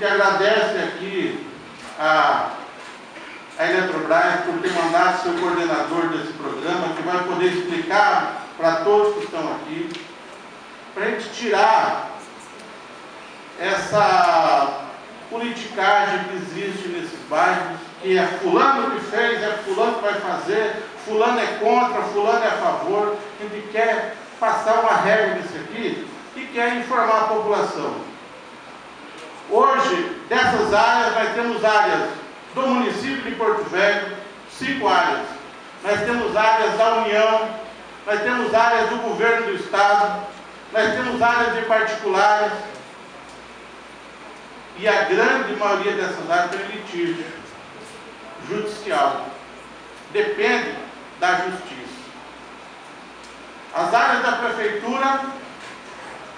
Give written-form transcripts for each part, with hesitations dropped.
gente agradece aqui a Eletrobras por ter mandado seu coordenador desse programa, que vai poder explicar para todos que estão aqui, para a gente tirar essa politicagem que existe nesses bairros, que é fulano que fez, é fulano que vai fazer, fulano é contra, fulano é a favor. A gente quer passar uma regra nisso aqui e quer informar a população. Hoje, dessas áreas, nós temos áreas do município de Porto Velho, 5 áreas. Nós temos áreas da União, nós temos áreas do governo do estado, nós temos áreas de particulares, e a grande maioria dessas áreas tem litígio judicial. Depende da justiça. As áreas da prefeitura,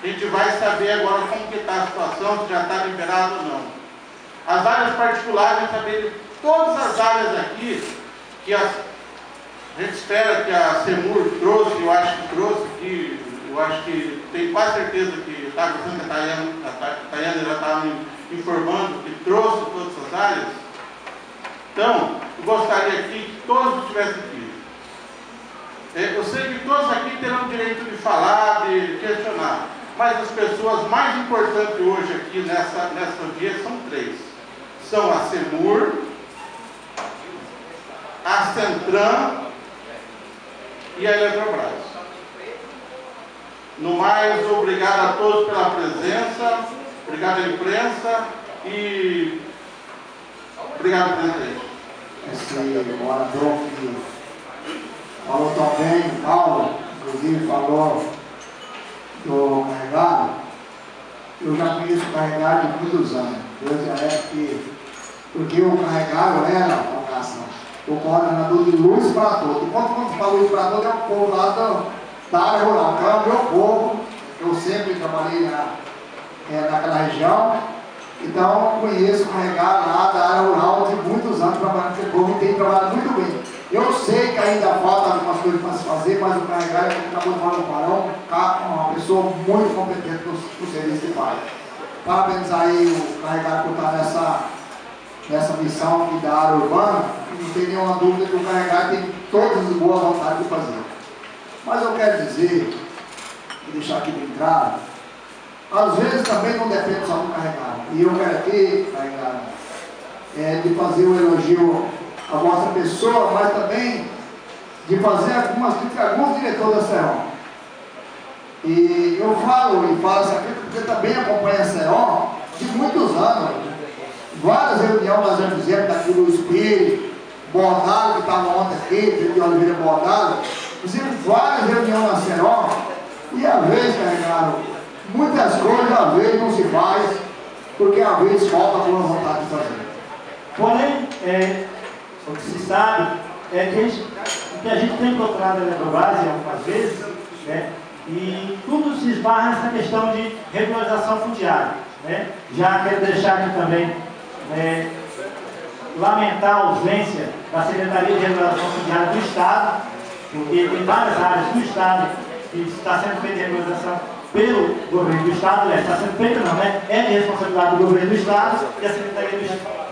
a gente vai saber agora como que está a situação, se já está liberado ou não. As áreas particulares, a gente saber todas as áreas aqui, que a gente espera que a CEMUR trouxe, eu acho que trouxe, que tenho quase certeza que está conversando com a Tayane já está me informando que trouxe todas essas áreas. Então, eu gostaria aqui que todos estivessem aqui. Eu sei que todos aqui terão o direito de falar, de questionar, mas as pessoas mais importantes hoje aqui nessa dia são 3. São a CEMUR, a Centram e a Eletrobras. No mais, obrigado a todos pela presença, obrigado à imprensa e obrigado, presidente. Esse orador que falou tão bem, Paulo, inclusive falou do carregado. Eu já conheço o carregado de muitos anos. Deus já é porque o carregado era a vocação. O coordenador de luz para todos. Quando fala luz para todos, é o povo lá da área rural. Então, é o meu povo. Eu sempre trabalhei naquela região. Então, conheço o carregado lá da área rural de muitos anos trabalhando com esse povo e tem trabalhado muito bem. Eu sei que ainda falta algumas coisas para se fazer, mas o carregado, como acabou de falar no Parão, é uma pessoa muito competente no serviço que faz. Parabenizar aí o carregado por estar nessa missão aqui da área urbana, e não tem nenhuma dúvida que o carregado tem todas as boas vontades de fazer. Mas eu quero dizer, e deixar aqui bem claro, às vezes também não depende só do carregado. E eu quero aqui, carregado, de fazer um elogio à vossa pessoa, mas também de fazer alguns diretores da CEON. E eu falo isso aqui porque também acompanho a CEON de muitos anos. Várias reuniões nós já fizemos daqui do Espírito, Bordado, que estava ontem aqui, Pedro de Oliveira Bordado. Fizemos várias reuniões na CEON e às vezes, carregado, muitas coisas às vezes não se faz, porque às vezes falta boa vontade de fazer. Porém, o que se sabe é que o que a gente tem procurado na Eletrobras algumas vezes, né, e tudo se esbarra nessa questão de regularização fundiária. Né? Já quero deixar aqui também, lamentar a ausência da Secretaria de Regularização Fundiária do Estado, porque tem várias áreas do Estado que está sendo feita regularização pelo governo do Estado, está sendo feita não, né? É de responsabilidade do governo do Estado, e a Secretaria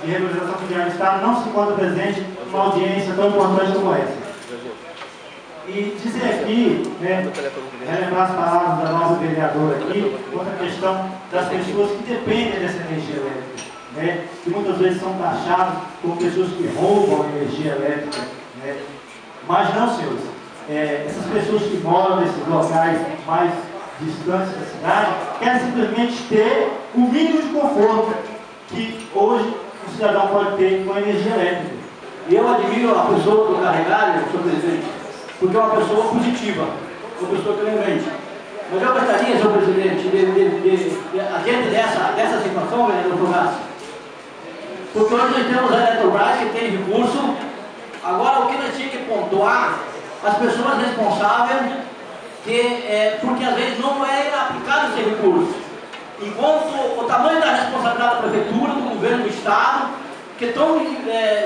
de Regularização Fundiária do Estado não se encontra presente numa audiência tão importante como essa. E dizer aqui, né, relembrar as palavras da nossa vereadora aqui, outra questão das pessoas que dependem dessa energia elétrica, né, que muitas vezes são taxadas como pessoas que roubam a energia elétrica, né, mas não, senhores, essas pessoas que moram nesses locais mais distantes da cidade querem simplesmente ter o mínimo de conforto que hoje o cidadão pode ter com a energia elétrica. E eu admiro a pessoa do carregado, senhor presidente, porque é uma pessoa positiva, uma pessoa que não mente. Mas eu gostaria, senhor presidente, adiante dessa situação, vereador Fogassi, porque hoje nós temos a Eletrobras que tem recurso. Agora, o que nós tínhamos que pontuar, as pessoas responsáveis, porque às vezes não é aplicado esse recurso. Enquanto o tamanho da responsabilidade da prefeitura, do governo do estado, que estão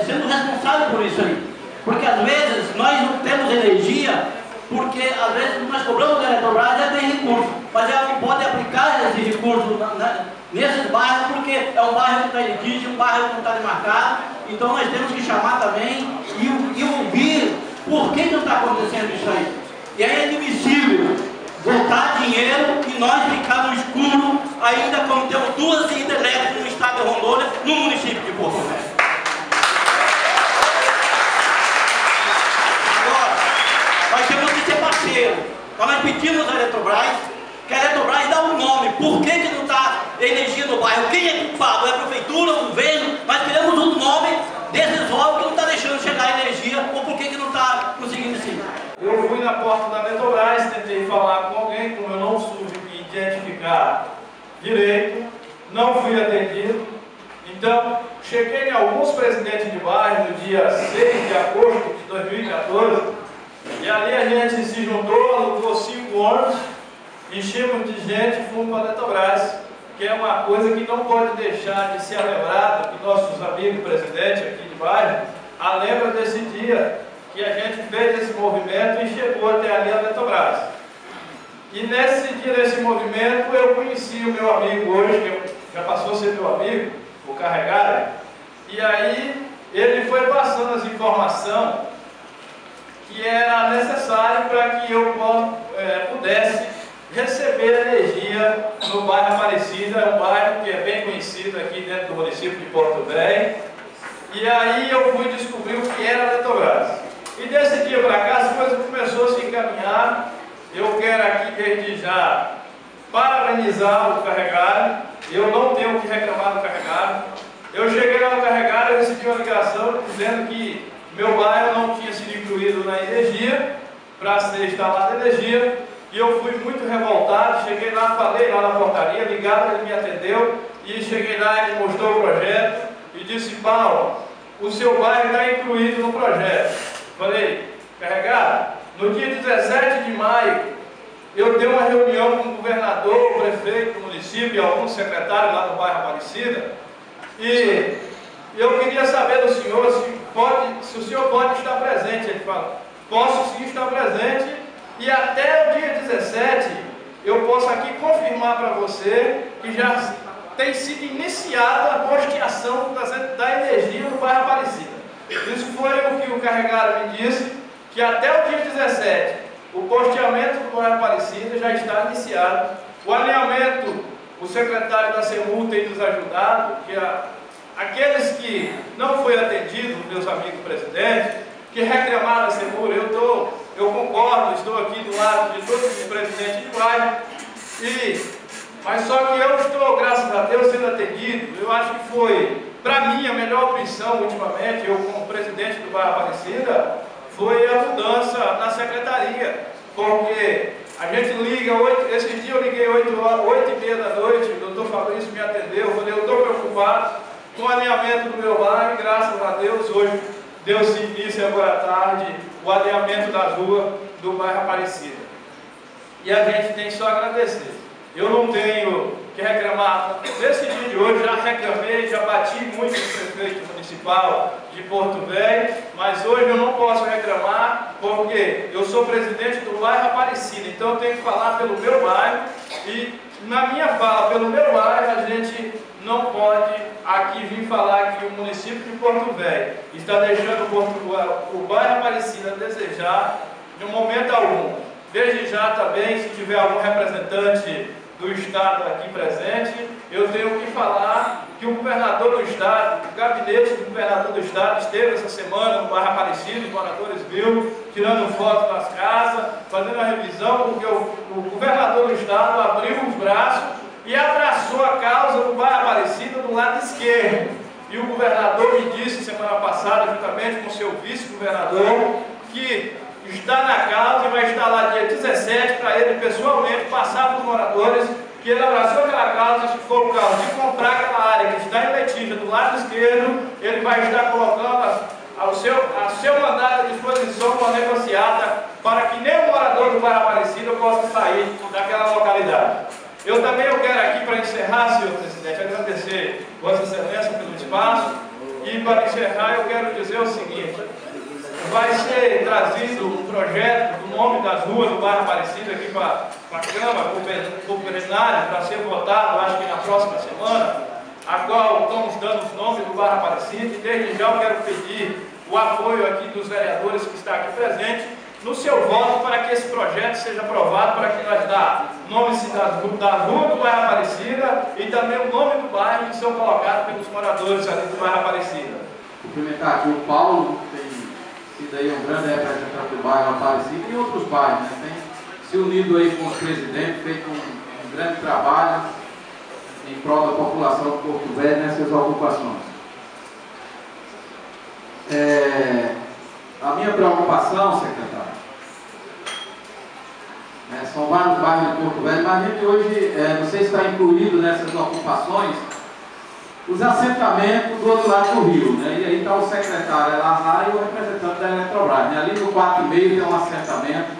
sendo responsáveis por isso aí. Porque às vezes nós não temos energia, porque às vezes nós cobramos da Eletrobras, tem recurso, mas ela não pode aplicar esse recurso nesses bairros, porque é um bairro que está em litígio, um bairro que não está demarcado, então nós temos que chamar também e ouvir por que não está acontecendo isso aí. E é inadmissível botar dinheiro e nós ficar no escuro, ainda como temos 2 hidrelétricas no estado de Rondônia, no município de Porto Velho. Agora, nós temos que ser parceiros. Nós pedimos à Eletrobras, que a Eletrobras dá um nome. Por que não está energia no bairro? Quem é culpado? É a prefeitura, o governo? Nós queremos um nome desses órgãos que não está deixando chegar energia, ou por que não está conseguindo sim. Eu fui na porta da Eletrobras, tentei falar com alguém, como eu não soube identificar direito, não fui atendido. Então, cheguei em alguns presidentes de bairro no dia 6 de agosto de 2014, e ali a gente se juntou, alugou 5 ônibus, enchemos de gente e fomos para a Eletrobras, que é uma coisa que não pode deixar de ser lembrada, que nossos amigos presidentes aqui de bairro lembram desse dia que a gente fez esse movimento e chegou até ali a Eletrobras. E nesse dia desse movimento eu conheci o meu amigo hoje, que já passou a ser meu amigo, o Carregário, e aí ele foi passando as informações que era necessário para que eu pudesse receber energia no bairro Aparecida, é um bairro que é bem conhecido aqui dentro do município de Porto Velho. E aí eu fui descobrir o que era a Eletrobras. E desse dia para cá as coisas começaram a se encaminhar. Eu quero aqui desde já parabenizar o Carregário. Eu não tenho o que reclamar do Carregário. Eu cheguei lá no Carregário e recebi uma ligação dizendo que meu bairro não tinha sido incluído na energia, para ser instalada energia. E eu fui muito revoltado, cheguei lá, falei lá na portaria, ligaram, ele me atendeu, e cheguei lá, ele mostrou o projeto, e disse: Paulo, o seu bairro está incluído no projeto. Falei: Carregário, no dia 17 de maio, eu dei uma reunião com o governador, o prefeito do município e alguns secretários lá do bairro Aparecida, e eu queria saber do senhor se o senhor pode estar presente. Ele fala: posso sim estar presente, e até o dia 17 eu posso aqui confirmar para você que já tem sido iniciada a posteação da energia no bairro Aparecida. Isso foi o que o Carregário me disse, que até o dia 17 o posteamento do bairro Aparecida já está iniciado. O alinhamento, o secretário da CEMUR tem nos ajudado, que aqueles que não foi atendido, meus amigos presidentes, que reclamaram da CEMUR, eu concordo, estou aqui do lado de todos os presidentes de bairro, mas só que eu estou, graças a Deus, sendo atendido. Eu acho que foi, para mim, a melhor opção ultimamente, eu como presidente do bairro Aparecida, foi a mudança na secretaria, porque a gente liga, esse dia eu liguei 8h30 da noite, o doutor Fabrício me atendeu, eu falei: eu estou preocupado com o alinhamento do meu bairro, e graças a Deus, hoje deu-se início agora à tarde o alinhamento das ruas do bairro Aparecida. E a gente tem só agradecer. Eu não tenho que reclamar. Nesse dia de hoje já reclamei, já bati muito no prefeito municipal de Porto Velho, mas hoje eu não posso reclamar porque eu sou presidente do bairro Aparecida, então eu tenho que falar pelo meu bairro, e na minha fala pelo meu bairro a gente não pode aqui vir falar que o município de Porto Velho está deixando o bairro Aparecida a desejar em momento algum. Desde já também, se tiver algum representante do Estado aqui presente, eu tenho que falar que o governador do Estado, o gabinete do governador do Estado esteve essa semana no bairro Aparecido, os moradores viram, tirando foto das casas, fazendo a revisão, porque o governador do Estado abriu os braços e abraçou a causa do bairro Aparecido do lado esquerdo. E o governador me disse semana passada, juntamente com o seu vice-governador, que está na causa e vai estar lá dia 17 para ele pessoalmente passar para os moradores que ele abraçou aquela causa. Se for o caso de comprar aquela área que está em litígio do lado esquerdo, ele vai estar colocando ao seu mandato à disposição uma negociata para que nenhum morador do bairro Aparecida possa sair daquela localidade. Eu quero aqui, para encerrar, senhor presidente, agradecer Vossa Excelência pelo espaço, e para encerrar eu quero dizer o seguinte: vai ser trazido um projeto do nome das ruas do bairro Aparecida aqui para a Câmara, para o plenário, para ser votado, acho que na próxima semana. a qual estamos dando os nomes do bairro Aparecida, e desde já eu quero pedir o apoio aqui dos vereadores que estão aqui presentes, no seu voto para que esse projeto seja aprovado, para que nós dá nome da rua do bairro Aparecida e também o nome do bairro que são colocados pelos moradores ali do bairro Aparecida. Cumprimentar aqui o Paulo, que tem sido aí um grande representante do bairro Aparecida e outros bairros, né? Tem se unido aí com os presidentes, feito um grande trabalho em prol da população de Porto Velho nessas ocupações. A minha preocupação, secretário, são vários bairros de Porto Velho, mas a gente hoje, não sei se está incluído nessas ocupações, os assentamentos do outro lado do rio, né? E aí está o secretário Elahá e o representante da Eletrobras, né? Ali no 4,5 tem um assentamento,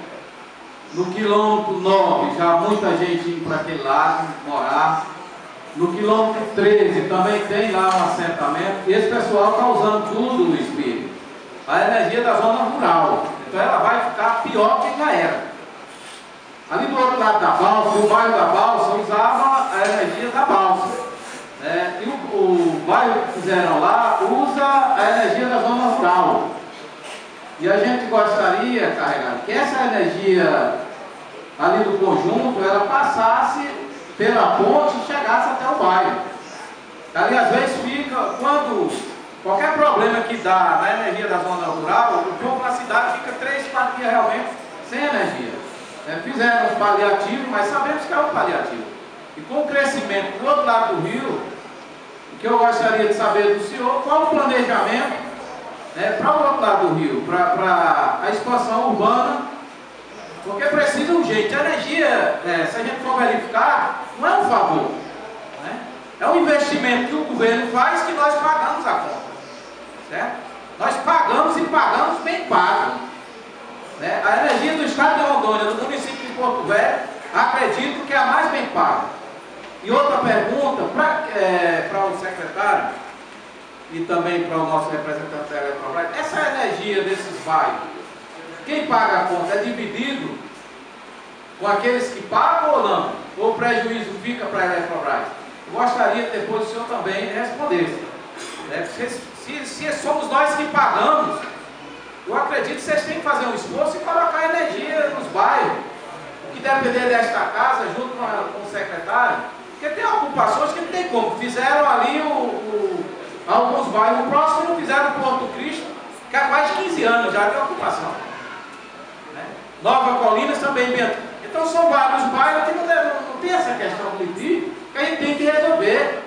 no quilômetro 9 já muita gente indo para aquele lado morar, no quilômetro 13 também tem lá um assentamento, e esse pessoal está usando tudo no espelho, a energia da zona rural, então ela vai ficar pior que já era. Ali do outro lado da balsa, o bairro da balsa usava a energia da balsa. E o bairro que fizeram lá usa a energia da zona rural. E a gente gostaria, carregado, que essa energia ali do conjunto, ela passasse pela ponte e chegasse até o bairro. Ali às vezes fica, quando qualquer problema que dá na energia da zona rural, o povo na cidade fica 3, 4 dias realmente sem energia. Fizeram um paliativo, mas sabemos que é um paliativo. E com o crescimento do outro lado do rio, o que eu gostaria de saber do senhor, qual o planejamento para o outro lado do rio, para a expansão urbana, porque precisa urgente. A energia, se a gente for verificar, não é um favor, né? É um investimento que o governo faz que nós pagamos a conta, certo? Nós pagamos e pagamos bem pago. A energia do estado de Rondônia, do município de Porto Velho, acredito que é a mais bem paga. E outra pergunta para o secretário e também para o nosso representante da Eletrobras: essa energia desses bairros, quem paga a conta é dividido com aqueles que pagam ou não? Ou o prejuízo fica para a Eletrobras? Eu gostaria que depois o senhor também respondesse. Se somos nós que pagamos, eu acredito que vocês têm que fazer um esforço e colocar energia nos bairros. O que depender desta casa, junto com o secretário, porque tem ocupações que não tem como. Fizeram ali alguns bairros, o próximo fizeram o Porto Cristo, que há mais de 15 anos já de ocupação. Nova Colinas também. Então são vários bairros que não tem essa questão de litígio que a gente tem que resolver.